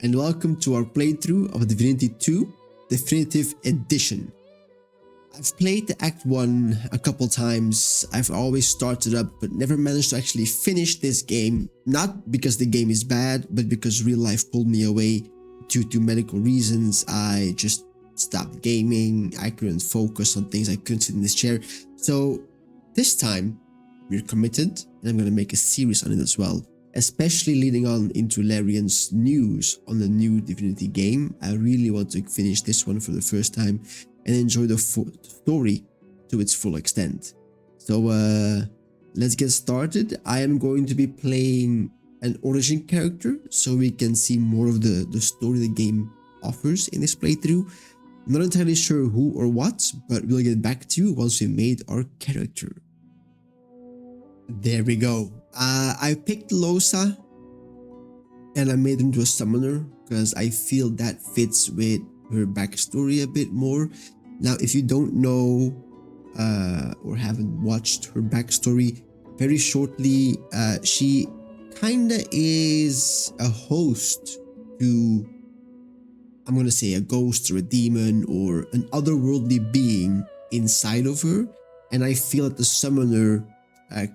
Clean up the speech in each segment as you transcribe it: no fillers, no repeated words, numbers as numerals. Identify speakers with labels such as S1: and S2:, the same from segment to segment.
S1: and welcome to our playthrough of Divinity 2 Definitive Edition. I've played the Act 1 a couple times. I've always started up but never managed to actually finish this game, not because the game is bad, but because real life pulled me away due to medical reasons. I just stopped gaming, I couldn't focus on things, I couldn't sit in this chair. So this time, we're committed and I'm going to make a series on it as well. Especially leading on into Larian's news on the new Divinity game. I really want to finish this one for the first time and enjoy the story to its full extent. So let's get started. I am going to be playing an origin character so we can see more of the story the game offers in this playthrough. I'm not entirely sure who or what, but we'll get back to you once we made our character. There we go. I picked Losa and I made him into a summoner because I feel that fits with her backstory a bit more. Now, if you don't know or haven't watched her backstory, very shortly, she kinda is a host to, I'm gonna say, a ghost or a demon or an otherworldly being inside of her, and I feel that the summoner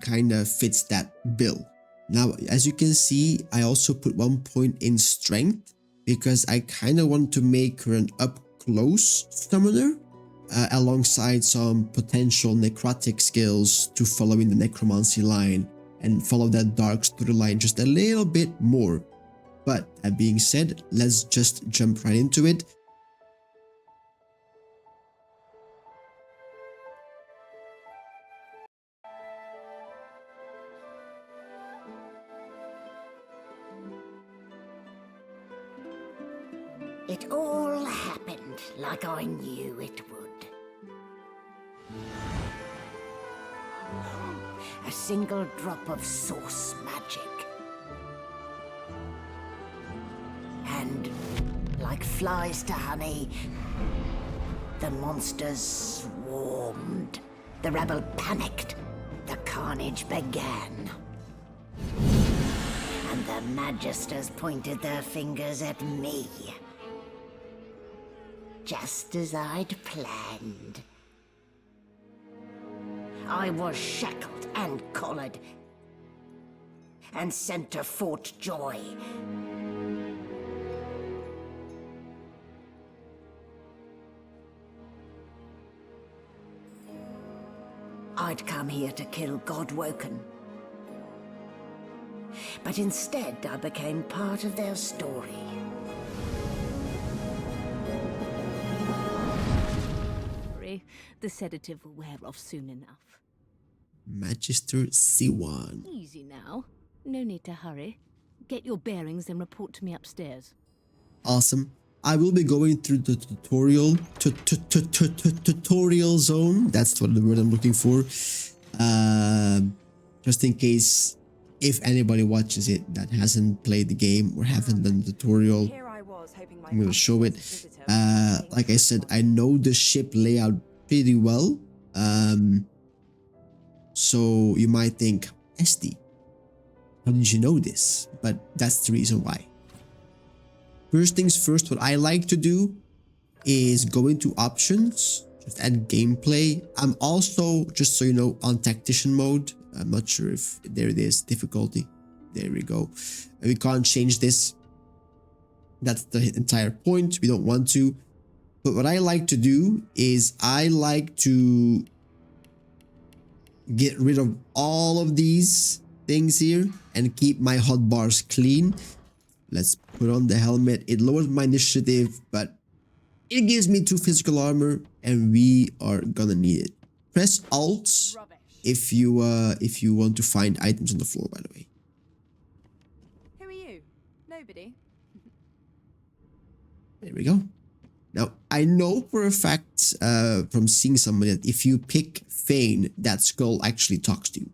S1: kind of fits that bill. Now, as you can see, I also put 1 point in strength because I kind of want to make her an up-close summoner alongside some potential necrotic skills to follow in the necromancy line and follow that dark storyline just a little bit more. But that being said, let's just jump right into it.
S2: It all happened like I knew it would. A single drop of source magic. And, like flies to honey, the monsters swarmed. The rebel panicked. The carnage began. And the magisters pointed their fingers at me. Just as I'd planned. I was shackled and collared, and sent to Fort Joy. I'd come here to kill Godwoken. But instead, I became part of their story.
S3: The sedative will wear off soon enough.
S1: Magister C1.
S3: Easy now. No need to hurry. Get your bearings and report to me upstairs.
S1: Awesome. I will be going through the tutorial zone. That's what the word I'm looking for. Just in case if anybody watches it that hasn't played the game or haven't done the tutorial, I'm going to show it. Like I said, I know the ship layout pretty well. So you might think, Esty, how did you know this? But that's the reason why. First things first, what I like to do is go into options, just add gameplay. I'm also, just so you know, on tactician mode. I'm not sure if there it is, difficulty. There we go. We can't change this. That's the entire point. We don't want to. But what I like to do is I like to get rid of all of these things here and keep my hotbars clean. Let's put on the helmet. It lowers my initiative, but it gives me 2 physical armor and we are gonna need it. Press Alt if you want to find items on the floor, by the way.
S4: Who are you? Nobody.
S1: There we go. Now, I know for a fact from seeing somebody that if you pick Fane, that skull actually talks to you.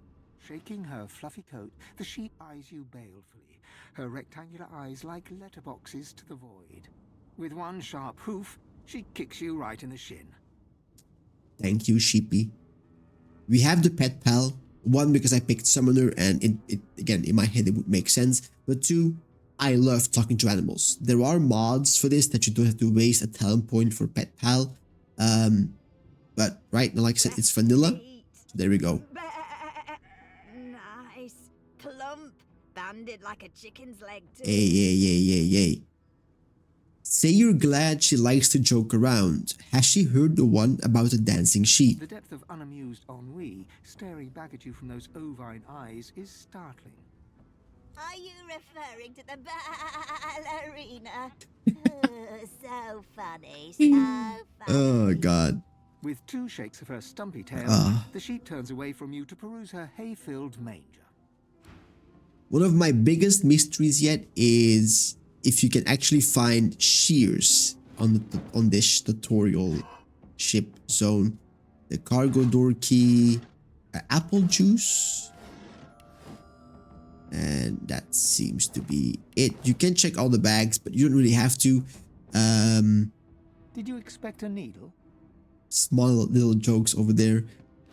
S5: Shaking her fluffy coat, the sheep eyes you balefully, her rectangular eyes like letterboxes to the void. With one sharp hoof, she kicks you right in the shin.
S1: Thank you, sheepy. We have the pet pal. 1, because I picked summoner and it again, in my head, it would make sense. But 2, I love talking to animals. There are mods for this that you don't have to waste a talent point for Pet Pal. But right now, like I said, it's vanilla. So there we go.
S6: Nice. Plump. Banded like a chicken's leg too.
S1: Hey. Say you're glad she likes to joke around. Has she heard the one about the dancing sheep?
S5: The depth of unamused ennui staring back at you from those ovine eyes is startling.
S6: Are you referring to the ballerina? So funny, so funny.
S1: Oh, God.
S5: With 2 shakes of her stumpy tail, the sheep turns away from you to peruse her hay-filled manger.
S1: One of my biggest mysteries yet is if you can actually find shears on this tutorial ship zone. The cargo door key, apple juice, and that seems to be it. You can check all the bags, but you don't really have to.
S5: Did you expect a needle?
S1: Small little jokes over there.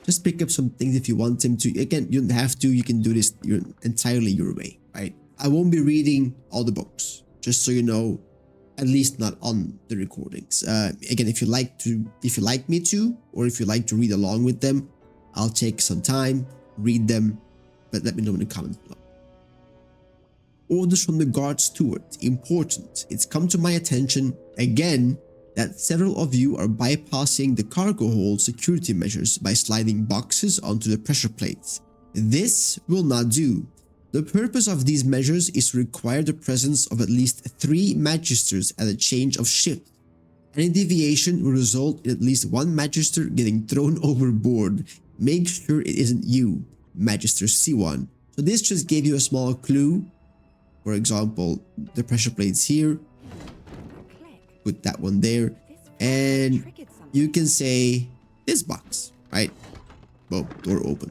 S1: Just pick up some things if you want them to. Again, you don't have to. You can do this entirely your way, right? I won't be reading all the books, just so you know, at least not on the recordings. Again, if you like me to, or if you like to read along with them, I'll take some time, read them, but let me know in the comments below. Orders from the guard steward. Important. It's come to my attention again that several of you are bypassing the cargo hold security measures by sliding boxes onto the pressure plates. This will not do. The purpose of these measures is to require the presence of at least 3 magisters at a change of shift. Any deviation will result in at least 1 magister getting thrown overboard. Make sure it isn't you, Magister C1. So this just gave you a small clue. For example, the pressure plates here. Put that one there. And you can say this box, right? Boom, door open.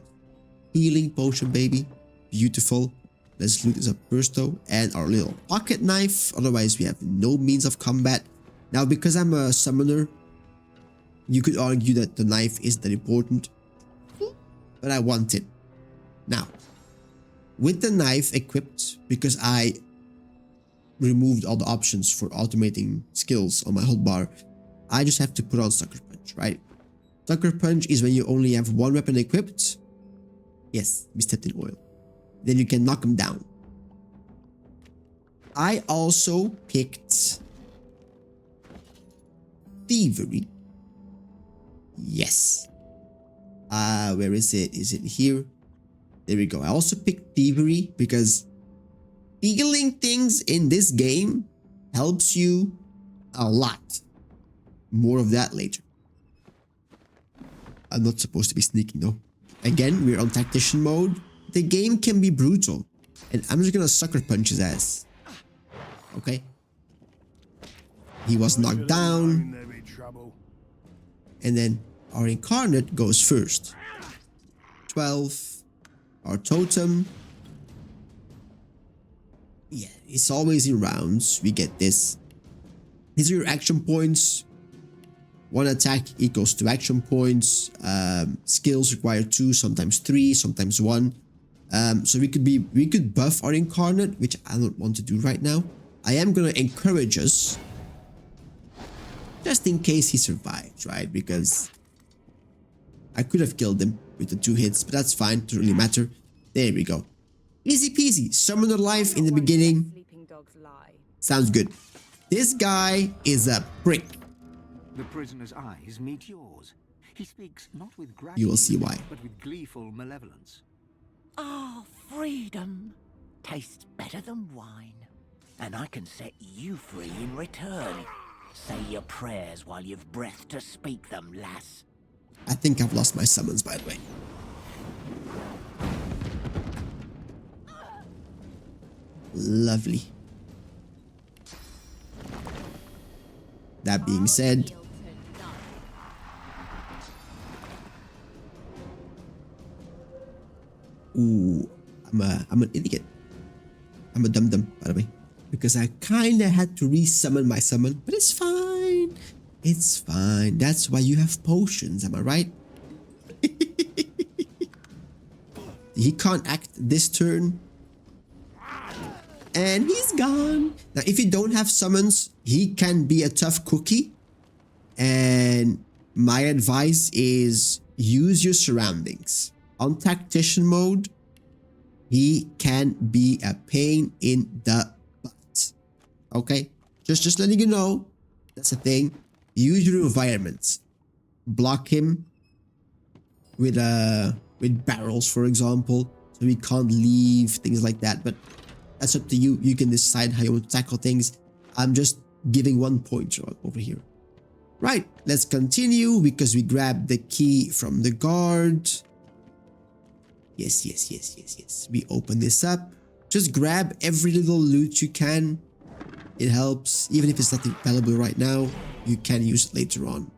S1: Healing potion, baby. Beautiful. Let's loot this up first though. And our little pocket knife. Otherwise, we have no means of combat. Now, because I'm a summoner, you could argue that the knife isn't that important. But I want it. Now, with the knife equipped, because I removed all the options for automating skills on my hold bar, I just have to put on Sucker Punch, right? Sucker Punch is when you only have 1 weapon equipped. Yes, we stepped in oil. Then you can knock them down. I also picked Thievery. Yes. Where is it? Is it here? There we go. I also picked Thievery because stealing things in this game helps you a lot. More of that later. I'm not supposed to be sneaking though. Again, we're on tactician mode. The game can be brutal. And I'm just gonna sucker punch his ass. Okay. He was knocked down. And then our incarnate goes first. 12. Our totem. Yeah, it's always in rounds. We get this. These are your action points. 1 attack equals 2 action points. Skills require 2, sometimes 3, sometimes 1. So we could buff our incarnate, which I don't want to do right now. I am gonna encourage us, just in case he survives, right? Because I could have killed him with the 2 hits, but that's fine. Doesn't really matter. There we go. Easy peasy. Summoner life in the beginning.
S4: Sleeping dogs lie.
S1: Sounds good. This guy is a prick.
S5: The prisoner's eyes meet yours. He speaks not with gratitude,
S1: You will see why.
S5: but with gleeful malevolence.
S2: Ah, freedom tastes better than wine. And I can set you free in return. Say your prayers while you've breath to speak them, lass.
S1: I think I've lost my summons, by the way. Lovely. That being said, ooh, I'm an idiot. I'm a dum-dum, by the way, because I kinda had to re-summon my summon, but it's fine. It's fine. That's why you have potions, am I right? He can't act this turn. And he's gone. Now, if you don't have summons, he can be a tough cookie. And my advice is use your surroundings. On tactician mode, he can be a pain in the butt. Okay? Just letting you know, that's the thing. Use your environments. Block him with barrels, for example, so he can't leave, things like that. But that's up to you. You can decide how you want to tackle things. I'm just giving 1 point over here. Right, let's continue because we grabbed the key from the guard. Yes. We open this up. Just grab every little loot you can. It helps. Even if it's not available right now, you can use it later on.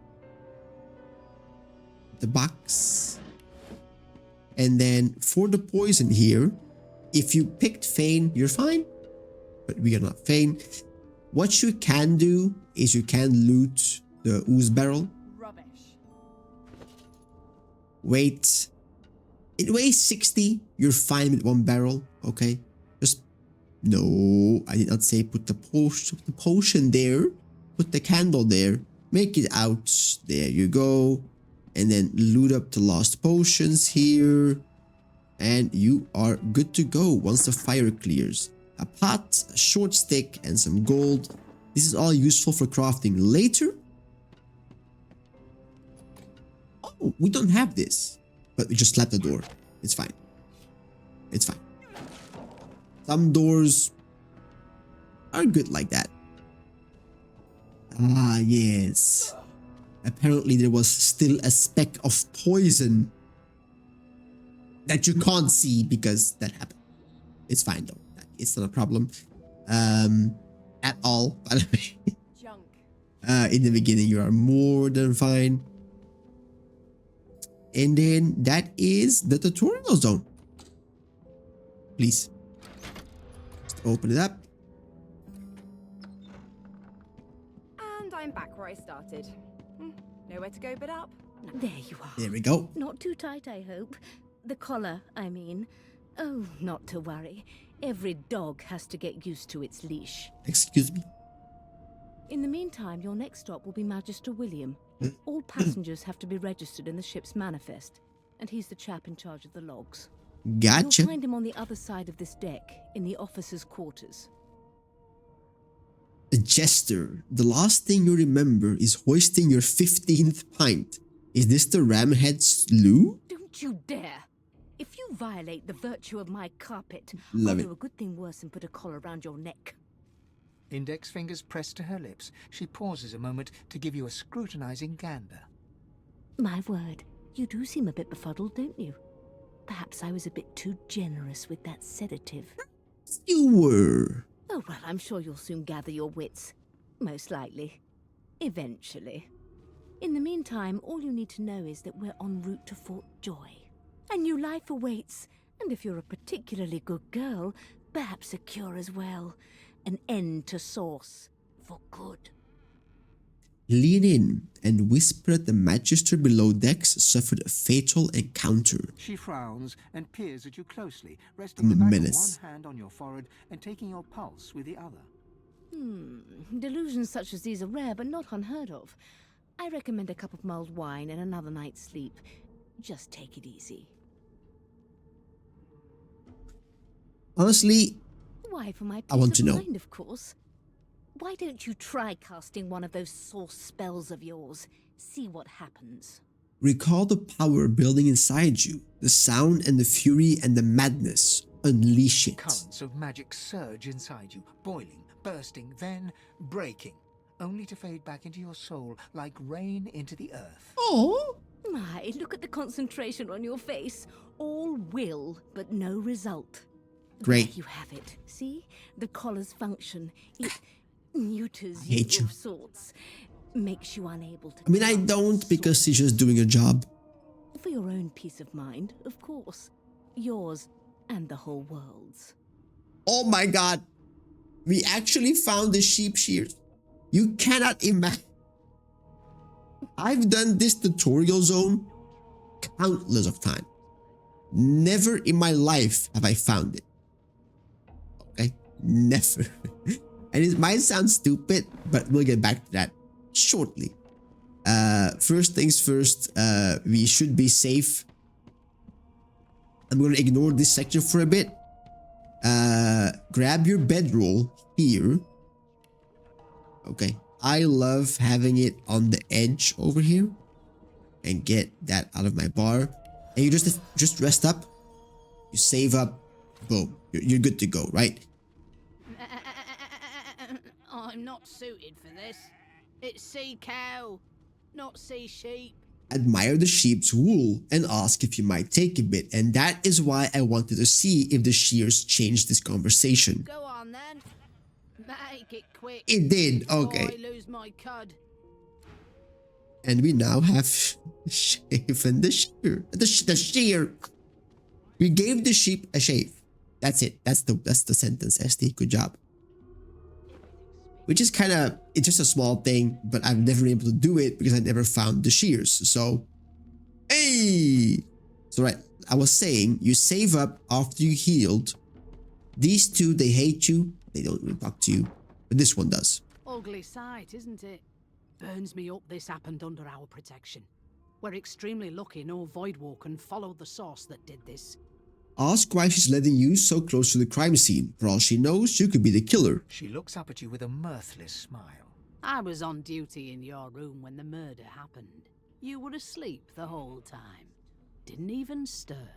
S1: The box. And then for the poison here, if you picked Feign, you're fine. But we are not Feign. What you can do is you can loot the ooze barrel.
S4: Rubbish.
S1: Weight. It weighs 60. You're fine with 1 barrel. Okay. Just no. I did not say put the potion there. Put the candle there. Make it out. There you go. And then loot up the lost potions here. And you are good to go once the fire clears. A pot, a short stick, and some gold. This is all useful for crafting later. Oh, we don't have this. But we just slapped the door. It's fine. It's fine. Some doors are good like that. Ah, yes. Apparently there was still a speck of poison that you can't see because that happened. It's fine though. It's not a problem. At all, by the way.
S4: Junk.
S1: In the beginning, you are more than fine. And then that is the tutorial zone. Please. Just open it up.
S4: And I'm back where I started. Nowhere to go but up.
S3: There you are.
S1: There we go.
S3: Not too tight, I hope. The collar, I mean. Oh, not to worry. Every dog has to get used to its leash.
S1: Excuse me.
S3: In the meantime, your next stop will be Magister William. All passengers have to be registered in the ship's manifest, and he's the chap in charge of the logs.
S1: Gotcha.
S3: You'll find him on the other side of this deck, in the officers' quarters.
S1: Jester, the last thing you remember is hoisting your 15th pint. Is this the ramhead slew?
S3: Don't you dare! If you violate the virtue of my carpet,
S1: Love
S3: I'll
S1: it.
S3: do a good thing worse and put a collar around your neck.
S5: Index fingers pressed to her lips, she pauses a moment to give you a scrutinizing gander.
S3: My word, you do seem a bit befuddled, don't you? Perhaps I was a bit too generous with that sedative.
S1: You were.
S3: Oh, well, I'm sure you'll soon gather your wits. Most likely. Eventually. In the meantime, all you need to know is that we're en route to Fort Joy. A new life awaits, and if you're a particularly good girl, perhaps a cure as well. An end to Source. For good.
S1: Lean in and whisper that the magister below decks suffered a fatal encounter.
S5: She frowns and peers at you closely, resting
S1: I'm
S5: the
S1: a
S5: back
S1: menace.
S5: of one hand on your forehead and taking your pulse with the other.
S3: Delusions such as these are rare, but not unheard of. I recommend a cup of mulled wine and another night's sleep. Just take it easy.
S1: Honestly,
S3: Why, for my
S1: I want
S3: peace
S1: to
S3: of
S1: know.
S3: mind, of course. Why don't you try casting one of those source spells of yours? See what happens.
S1: recall the power building inside you, the sound and the fury and the madness. Unleash it.
S5: Currents of magic surge inside you, boiling, bursting, then breaking, only to fade back into your soul like rain into the earth.
S1: Oh,
S3: My, look at the concentration on your face. All will, but no result.
S1: Great.
S3: There you have it. See? The collar's function. It neuters
S1: hate you.
S3: of sorts. Makes you unable to...
S1: I mean, I
S3: cast
S1: don't because
S3: sorts.
S1: she's just doing a job.
S3: For your own peace of mind, of course. Yours and the whole world's.
S1: Oh my god. We actually found the sheep shears. You cannot imagine. I've done this tutorial zone countless of times. Never in my life have I found it. Okay? Never. And it might sound stupid, but we'll get back to that shortly. First things first, we should be safe. I'm going to ignore this section for a bit. Grab your bedroll here. Okay. I love having it on the edge over here. And get that out of my bar. And you just rest up. You save up. Boom. You're good to go, right?
S7: I'm not suited for this. It's sea cow, not sea sheep.
S1: Admire the sheep's wool and ask if you might take a bit. And that is why I wanted to see if the shears changed this conversation.
S7: Go on then. Make it quick.
S1: It did. Okay.
S7: I lose my cud.
S1: And we now have shaven the shear. The shear. We gave the sheep a shave. That's it. That's the sentence, SD. Good job. Which is kind of, it's just a small thing, but I've never been able to do it because I never found the shears. So, hey! So right, I was saying, you save up after you healed. These two, they hate you. They don't really talk to you. But this one does.
S7: Ugly sight, isn't it? Burns me up this happened under our protection. We're extremely lucky no Voidwalker followed the source that did this.
S1: Ask why she's letting you so close to the crime scene. For all she knows, you could be the killer.
S5: She looks up at you with a mirthless smile.
S7: I was on duty in your room when the murder happened. You were asleep the whole time. Didn't even stir.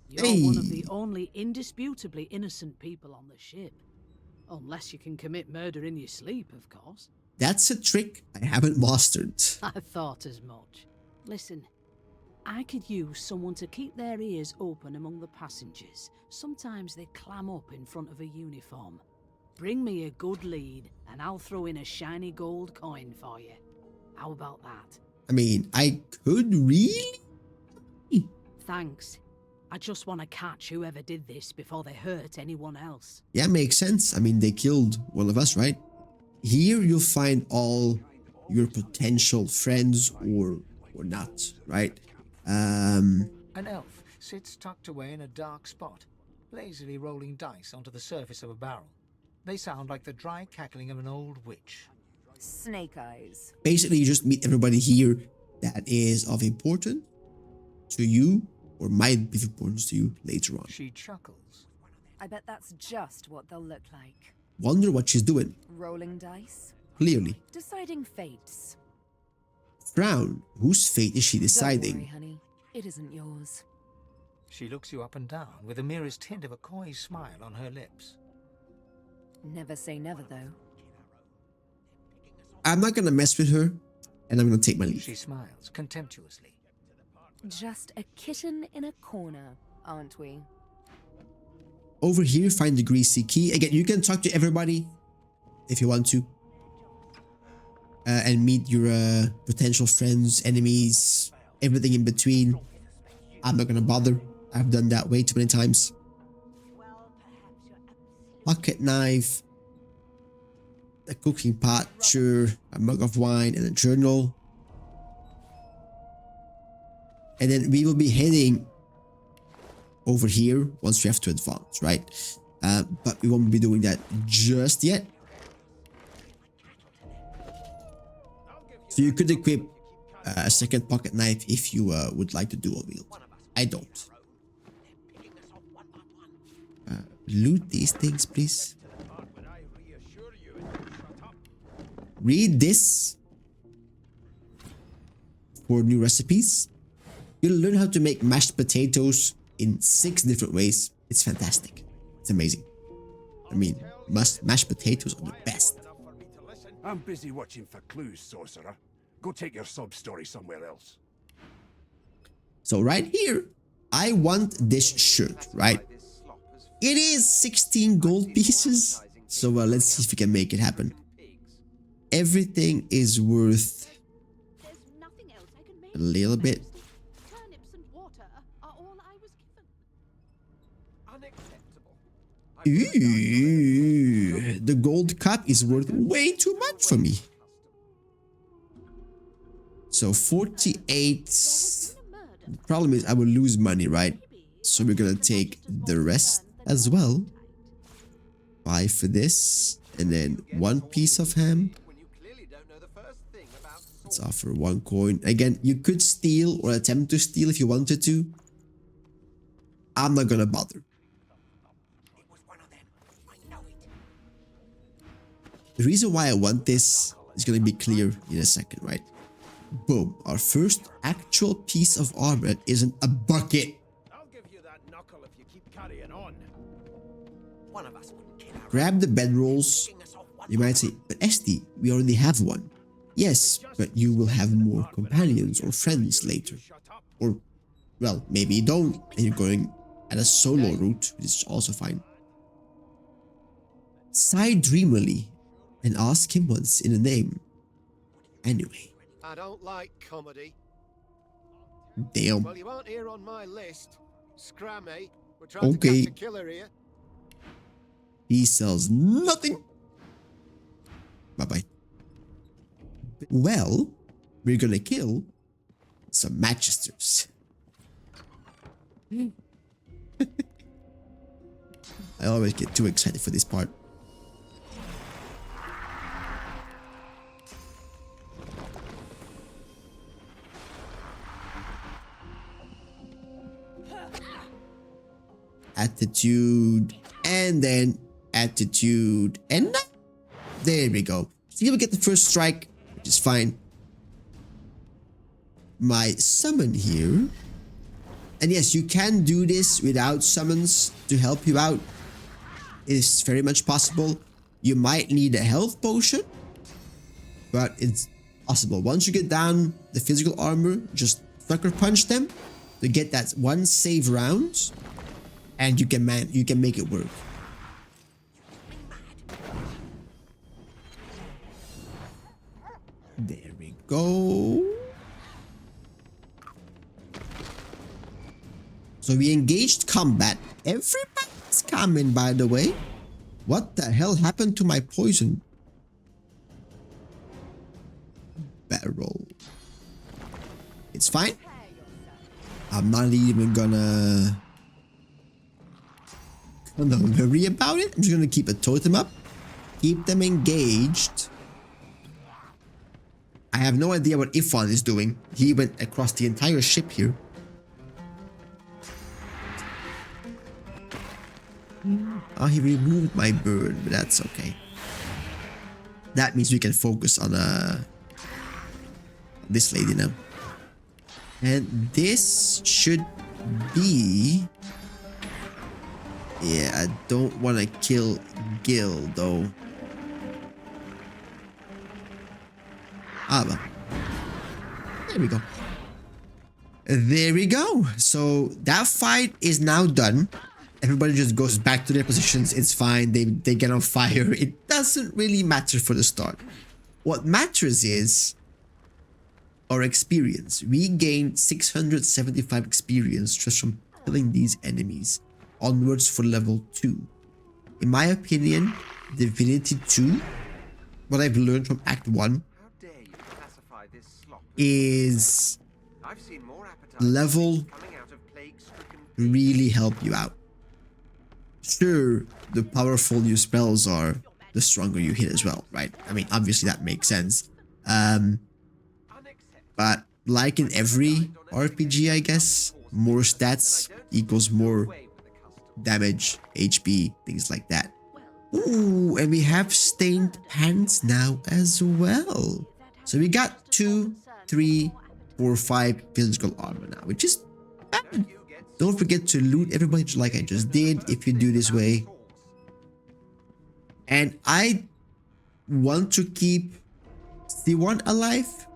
S7: You're one of the only indisputably innocent people on the ship. Unless you can commit murder in your sleep, of course.
S1: That's a trick I haven't mastered.
S7: I thought as much. Listen, I could use someone to keep their ears open among the passengers. Sometimes they clam up in front of a uniform. Bring me a good lead, and I'll throw in a shiny gold coin for you. How about that?
S1: I mean, I could really?
S7: Thanks. I just want to catch whoever did this before they hurt anyone else.
S1: Yeah, makes sense. I mean, they killed one of us, right? Here you'll find all your potential friends or not, right?
S5: An elf sits tucked away in a dark spot, lazily rolling dice onto the surface of a barrel. They sound like the dry cackling of an old witch.
S6: Snake eyes.
S1: Basically, you just meet everybody here that is of importance to you or might be of importance to you later on.
S5: She chuckles.
S6: I bet that's just what they'll look like.
S1: Wonder what she's doing.
S6: Rolling dice.
S1: Clearly.
S6: Deciding fates.
S1: Frown. Whose fate is she deciding?
S6: Don't worry, honey. It isn't yours.
S5: She looks you up and down with the merest hint of a coy smile on her lips.
S6: Never say never, though.
S1: I'm not gonna mess with her, and I'm gonna take my leave.
S5: She smiles contemptuously.
S6: Just a kitten in a corner, aren't we?
S1: Over here, find the greasy key. Again, you can talk to everybody if you want to. And meet your potential friends, enemies, everything in between. I'm not gonna bother. I've done that way too many times. Pocket knife. A cooking pot, sure. A mug of wine and a journal. And then we will be heading over here once we have to advance, right? But we won't be doing that just yet. So you could equip a second pocket knife if you would like to dual wield. I don't. Loot these things, please. Read this for new recipes. You'll learn how to make mashed potatoes in 6 different ways. It's fantastic. It's amazing. I mean, mashed potatoes are the best.
S8: I'm busy watching for clues, sorcerer. Go take your sub-story somewhere else.
S1: So right here, I want this shirt, right? It is 16 gold pieces. So let's see if we can make it happen. Everything is worth a little bit.
S7: Turnips and water are all I was given.
S1: Ooh, the gold cup is worth way too much for me. So 48. The problem is I will lose money, right? So we're gonna take the rest as well. 5 for this. And then 1 piece of ham. Let's offer 1 coin. Again, you could steal or attempt to steal if you wanted to. I'm not gonna bother. The reason why I want this is gonna be clear in a second, right? Boom. Our first actual piece of armor isn't a bucket.
S8: I'll give you that knuckle if you keep carrying on.
S2: One of us wouldn't kill our
S1: Grab the bedrolls.
S2: king us off one
S1: You might say, but SD, we already have one. Yes, but you will have more companions or friends later. Or, well, maybe you don't, and you're going at a solo route, which is also fine. Sigh dreamily and ask him once in a name. Anyway.
S9: I don't like comedy.
S1: Damn.
S9: Well, you aren't here on my list. Scrammy. We're trying to
S1: Okay.
S9: catch a killer here.
S1: He sells nothing. Bye-bye. Well, we're gonna kill some magisters. I always get too excited for this part. Attitude, and then attitude, and there we go. So you will get the first strike, which is fine. My summon here, and yes, you can do this without summons to help you out. It's very much possible. You might need a health potion, but it's possible. Once you get down the physical armor, just sucker punch them to get that 1 save round. And you can make it work. There we go. So we engaged combat. Everybody's coming, by the way. What the hell happened to my poison? Barrel. It's fine. I'm not even gonna worry about it. I'm just gonna keep a totem up, keep them engaged. I have no idea what Ifan is doing. He went across the entire ship here. Oh, he removed my bird, but that's okay. That means we can focus on this lady now. And this should be... Yeah, I don't want to kill Gil, though. Ah, well. There we go. There we go. So that fight is now done. Everybody just goes back to their positions. It's fine. They get on fire. It doesn't really matter for the start. What matters is our experience. We gained 675 experience just from killing these enemies. Onwards for level 2. In my opinion, Divinity 2, what I've learned from Act 1, is level really help you out. Sure, the powerful your spells are, the stronger you hit as well, right? I mean, obviously that makes sense. But like in every RPG, I guess, more stats equals more damage, HP, things like that. Ooh, and we have stained pants now as well. So we got 2, 3, 4, 5 physical armor now, which is bad. Don't forget to loot everybody like I just did if you do this way. And I want to keep C1 alive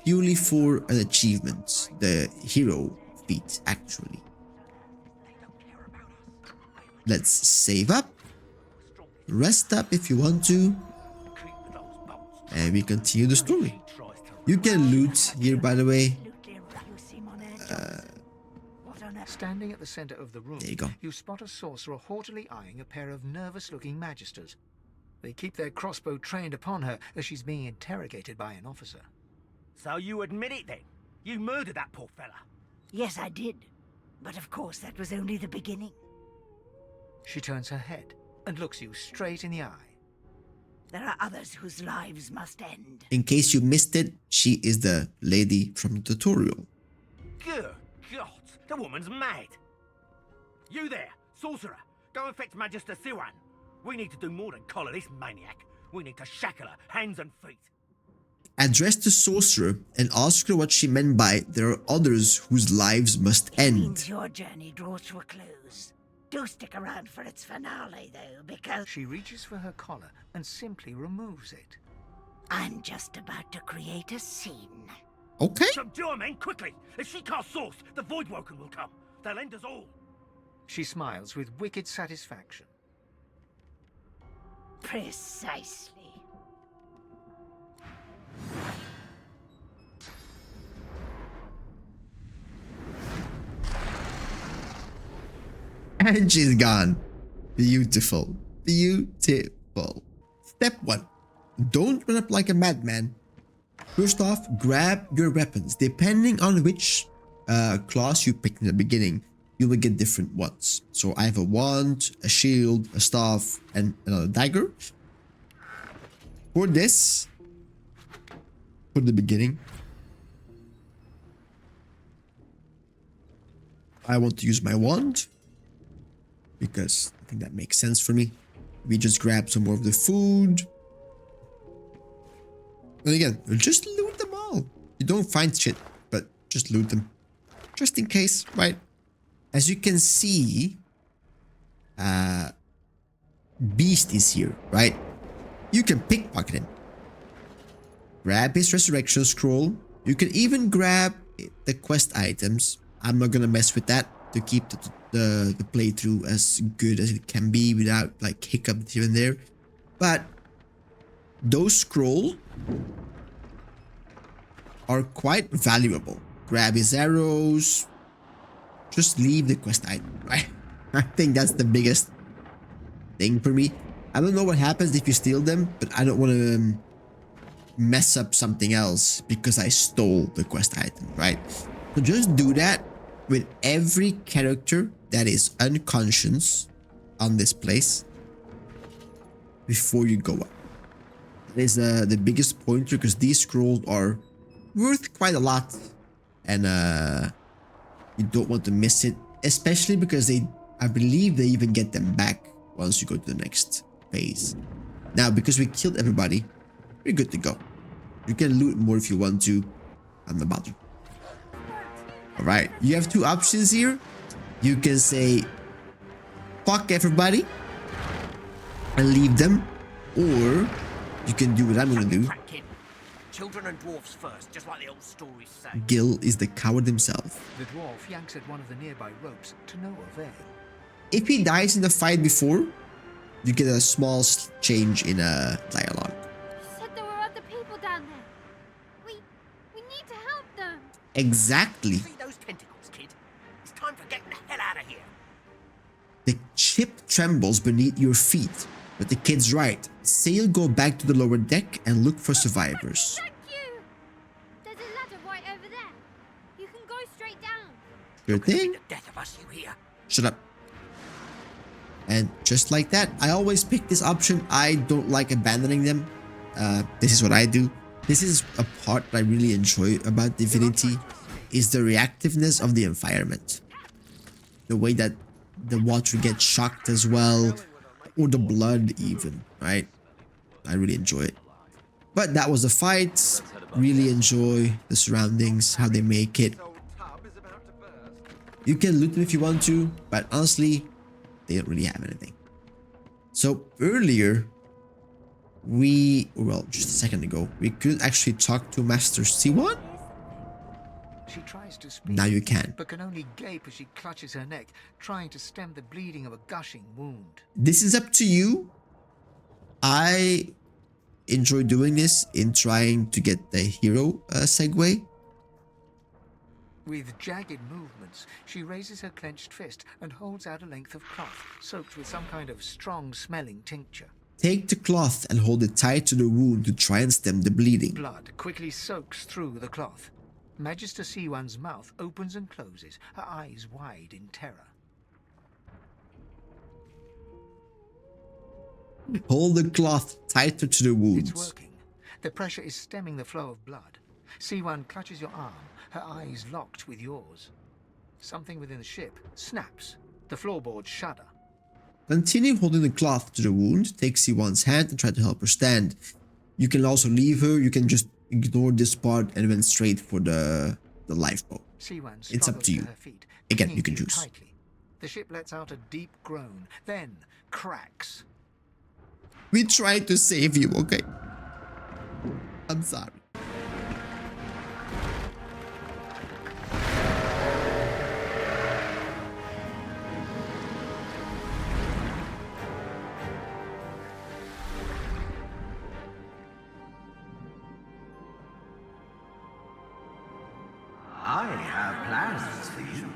S1: purely for an achievement, the hero feat actually. Let's save up, rest up if you want to, and we continue the story. You can loot here, by the way.
S5: Standing at the center of the room,
S1: There you go.
S5: you spot a sorcerer haughtily eyeing a pair of nervous-looking magisters. They keep their crossbow trained upon her as she's being interrogated by an officer.
S2: So you admit it then? You murdered that poor fella?
S6: Yes, I did. But of course, that was only the beginning.
S5: She turns her head. and looks you straight in the eye.
S6: There are others whose lives must end.
S1: In case you missed it, she is the lady from the tutorial.
S10: Good God, the woman's mad. You there, sorcerer, go and fetch Magister Siwan. We need to do more than collar this maniac. We need to shackle her, hands and feet.
S1: Address the sorcerer and ask her what she meant by there are others whose lives must
S6: It
S1: end.
S6: means your journey draws to a close. Do stick around for its finale, though, because
S5: She reaches for her collar and simply removes it.
S6: I'm just about to create a scene.
S1: Okay.
S10: Subdue her, men, quickly. If she casts source, the Voidwoken will come. They'll end us all.
S5: She smiles with wicked satisfaction.
S6: Precisely.
S1: And she's gone. Beautiful. Beautiful. Step 1. Don't run up like a madman. First off, grab your weapons. Depending on which class you pick in the beginning, you will get different ones. So I have a wand, a shield, a staff, and another dagger. For this, for the beginning, I want to use my wand because I think that makes sense for me. We just grab some more of the food. And again, just loot them all. You don't find shit, but just loot them. Just in case, right? As you can see, Beast is here, right? You can pickpocket him. Grab his resurrection scroll. You can even grab the quest items. I'm not gonna mess with that to keep the playthrough as good as it can be without like hiccups here and there. But those scrolls are quite valuable. Grab his arrows. Just leave the quest item, right? I think that's the biggest thing for me. I don't know what happens if you steal them, but I don't want to mess up something else because I stole the quest item, right? So just do that with every character that is unconscious on this place before you go up. That is the biggest pointer because these scrolls are worth quite a lot, and you don't want to miss it, especially because I believe they even get them back once you go to the next phase. Now, because we killed everybody, we're good to go. You can loot more if you want to. I'm not bothered. Alright, you have two options here. You can say, fuck everybody, and leave them. Or, you can do what I'm gonna do.
S2: Children and dwarfs first, just like the old stories say.
S1: Gil is the coward himself.
S5: The dwarf yanks at one of the nearby ropes to no avail.
S1: If he dies in the fight before, you get a small change in a dialogue.
S11: You said there were other people down there. We need to help them.
S1: Exactly.
S2: See those tentacles, kid? It's time for getting the hell out of here.
S1: The ship trembles beneath your feet, but the kid's right. Sail go back to the lower deck and look for survivors.
S11: Thank you. There's a ladder right over there. You can go straight down.
S1: Sure thing.
S2: The death of us, you hear?
S1: Shut up. And just like that, I always pick this option. I don't like abandoning them. This is what I do. This is a part that I really enjoy about Divinity, is the reactiveness of the environment. The way that the water gets shocked as well, or the blood even, right? I really enjoy it. But that was the fight. Really enjoy the surroundings, how they make it. You can loot them if you want to, but honestly, they don't really have anything. So earlier, just a second ago, we could actually talk to Master Siwan.
S5: She tries to speak,
S1: Now you can.
S5: but can only gape as she clutches her neck, trying to stem the bleeding of a gushing wound.
S1: This is up to you. I enjoy doing this in trying to get the hero segue.
S5: With jagged movements, she raises her clenched fist and holds out a length of cloth, soaked with some kind of strong-smelling tincture.
S1: Take the cloth and hold it tight to the wound to try and stem the bleeding.
S5: Blood quickly soaks through the cloth. Magister Siwan's mouth opens and closes, her eyes wide in terror.
S1: Hold the cloth tighter to the wounds.
S5: It's working. The pressure is stemming the flow of blood. C1 clutches your arm, her eyes locked with yours. Something within the ship snaps. The floorboards shudder.
S1: Continue holding the cloth to the wound. Take C1's hand and try to help her stand. You can also leave her. You can just ignore this part and went straight for the lifeboat.
S5: C1
S1: It's up to you.
S5: her feet,
S1: Again,
S5: clinging
S1: you can
S5: to
S1: choose.
S5: tightly. The ship lets out a deep groan, then cracks.
S1: We tried to save you, okay? I'm sorry.
S2: I have plans for you.